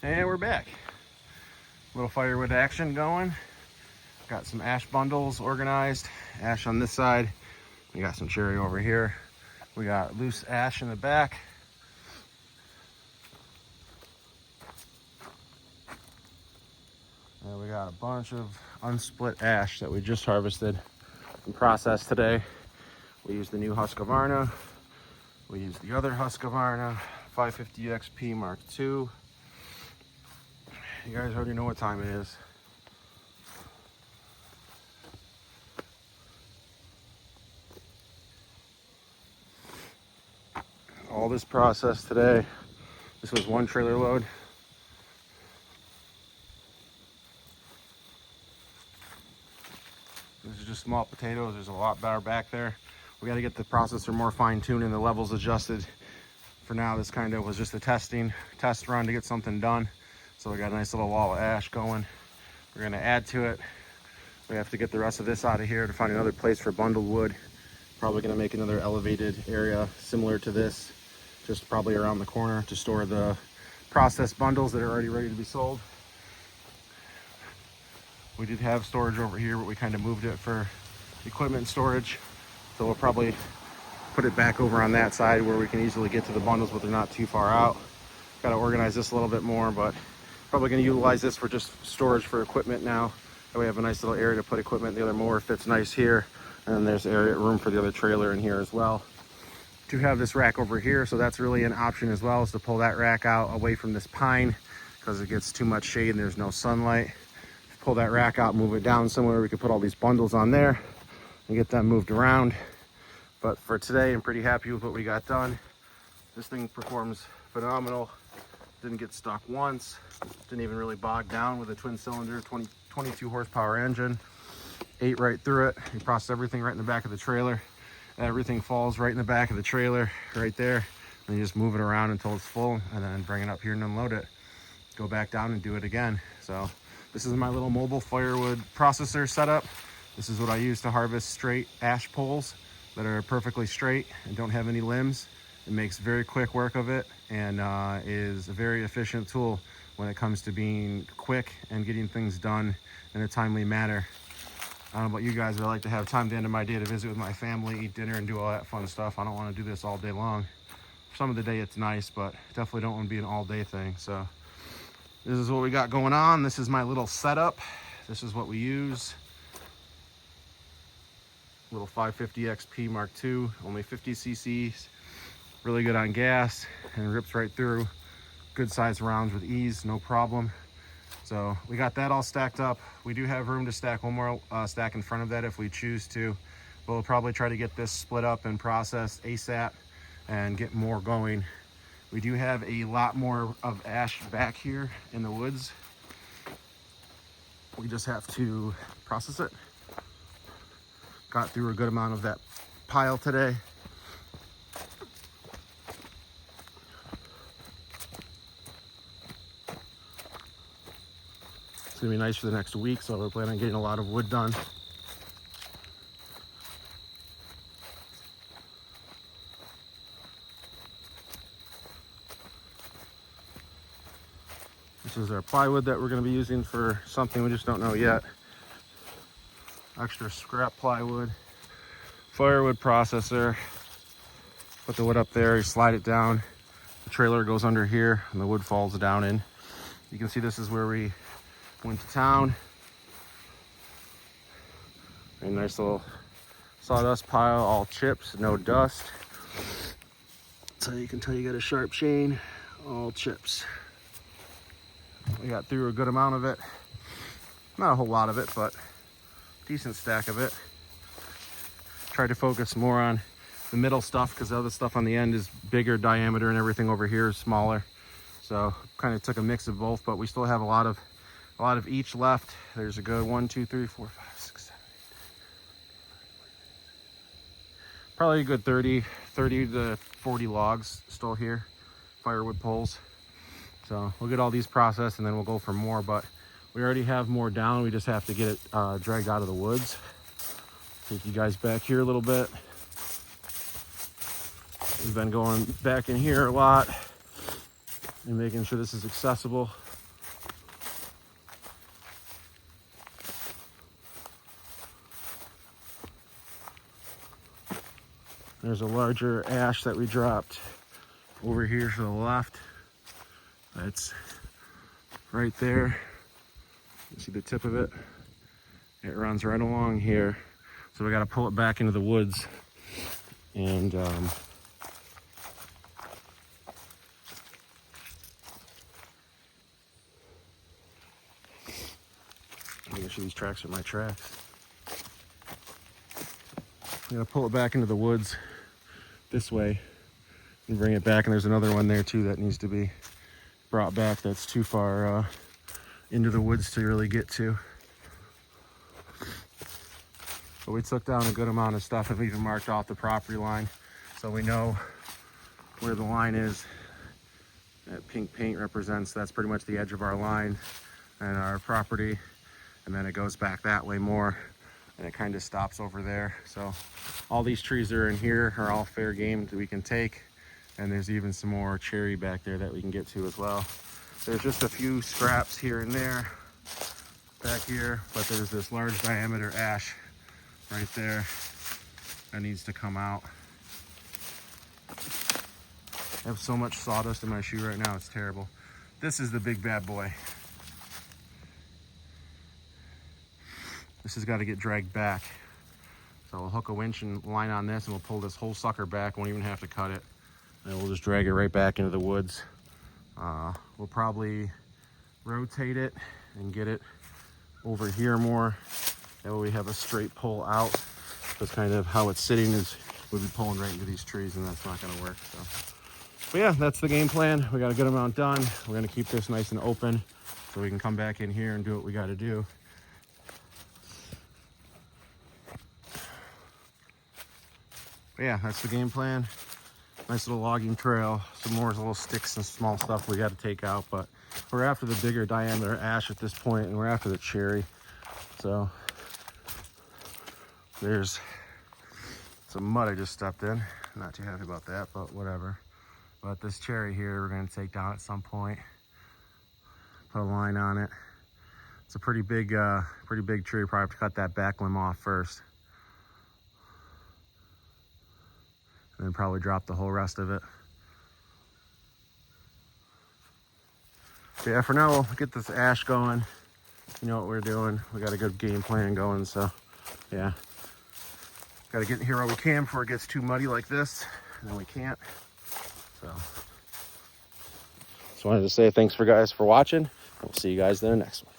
And we're back. Little firewood action going. Got some ash bundles organized. Ash on this side. We got some cherry over here. We got loose ash in the back. And we got a bunch of unsplit ash that we just harvested and processed today. We used the new Husqvarna. We used the other Husqvarna 550 XP Mark II. You guys already know what time it is. All this process today. This was one trailer load. This is just small potatoes. There's a lot better back there. We got to get the processor more fine-tuned and the levels adjusted. For now, this kind of was just a test run to get something done. So we got a nice little wall of ash going. We're gonna add to it. We have to get the rest of this out of here to find another place for bundled wood. Probably gonna make another elevated area similar to this, just probably around the corner to store the processed bundles that are already ready to be sold. We did have storage over here, but we kind of moved it for equipment storage. So we'll probably put it back over on that side where we can easily get to the bundles, but they're not too far out. Got to organize this a little bit more, but probably going to utilize this for just storage for equipment now. And we have a nice little area to put equipment. The other mower fits nice here, and then there's room for the other trailer in here as well. To have this rack over here, so that's really an option as well, is to pull that rack out away from this pine because it gets too much shade and there's no sunlight. Pull that rack out, move it down somewhere. We could put all these bundles on there and get them moved around. But for today, I'm pretty happy with what we got done. This thing performs phenomenal. Didn't get stuck once. Didn't even really bog down with a twin cylinder 22 horsepower engine. Ate right through it. We processed everything right in the back of the trailer. Everything falls right in the back of the trailer right there. And you just move it around until it's full and then bring it up here and unload it. Go back down and do it again. So this is my little mobile firewood processor setup. This is what I use to harvest straight ash poles that are perfectly straight and don't have any limbs. It makes very quick work of it and is a very efficient tool when it comes to being quick and getting things done in a timely manner. I don't know about you guys, but I like to have time at the end of my day to visit with my family, eat dinner, and do all that fun stuff. I don't want to do this all day long. Some of the day it's nice, but definitely don't want to be an all-day thing. So this is what we got going on. This is my little setup. This is what we use. Little 550 XP Mark II, only 50 cc's. Really good on gas and rips right through. Good size rounds with ease, no problem. So we got that all stacked up. We do have room to stack one more stack in front of that if we choose to. We'll probably try to get this split up and processed ASAP and get more going. We do have a lot more of ash back here in the woods. We just have to process it. Got through a good amount of that pile today. It's gonna be nice for the next week, so we're planning on getting a lot of wood done. This is our plywood that we're gonna be using for something we just don't know yet. Extra scrap plywood, firewood processor. Put the wood up there, you slide it down. The trailer goes under here and the wood falls down in. You can see this is where we went to town. A nice little sawdust pile, all chips, no dust. So you can tell you got a sharp chain, all chips. We got through a good amount of it. Not a whole lot of it, but decent stack of it. Tried to focus more on the middle stuff because the other stuff on the end is bigger diameter and everything over here is smaller. So kind of took a mix of both, but we still have a lot of each left. There's a good 1, 2, 3, 4, 5, 6, 7, 8, probably a good 30 to 40 logs still here, firewood poles. So we'll get all these processed and then we'll go for more, but we already have more down. We just have to get it dragged out of the woods. Take you guys back here a little bit. We've been going back in here a lot and making sure this is accessible. There's a larger ash that we dropped over here to the left. That's right there. You see the tip of it? It runs right along here. So we got to pull it back into the woods. And making sure these tracks are my tracks. I'm gonna pull it back into the woods this way and bring it back. And there's another one there too that needs to be brought back. That's too far into the woods to really get to. But we took down a good amount of stuff and we even marked off the property line, so we know where the line is. That pink paint represents, that's pretty much the edge of our line and our property. And then it goes back that way more, and it kind of stops over there. So all these trees that are in here are all fair game that we can take. And there's even some more cherry back there that we can get to as well. There's just a few scraps here and there back here, but there's this large diameter ash right there that needs to come out. I have so much sawdust in my shoe right now, it's terrible. This is the big bad boy. This has got to get dragged back. So we'll hook a winch and line on this and we'll pull this whole sucker back. Won't even have to cut it. And we'll just drag it right back into the woods. We'll probably rotate it and get it over here more. That way we have a straight pull out. That's kind of how it's sitting, is we'll be pulling right into these trees, and that's not going to work. So, but yeah, that's the game plan. We got a good amount done. We're going to keep this nice and open so we can come back in here and do what we got to do. But yeah, that's the game plan. Nice little logging trail. Some more little sticks and small stuff we got to take out, but we're after the bigger diameter ash at this point, and we're after the cherry. So there's some mud I just stepped in. Not too happy about that, but whatever. But this cherry here, we're going to take down at some point. Put a line on it. It's a pretty big tree. Probably have to cut that back limb off first. And then probably drop the whole rest of it. So yeah, for now we'll get this ash going. You know what we're doing. We got a good game plan going, so yeah. Got to get in here while we can before it gets too muddy like this, and then we can't. So just wanted to say thanks for watching. We'll see you guys in the next one.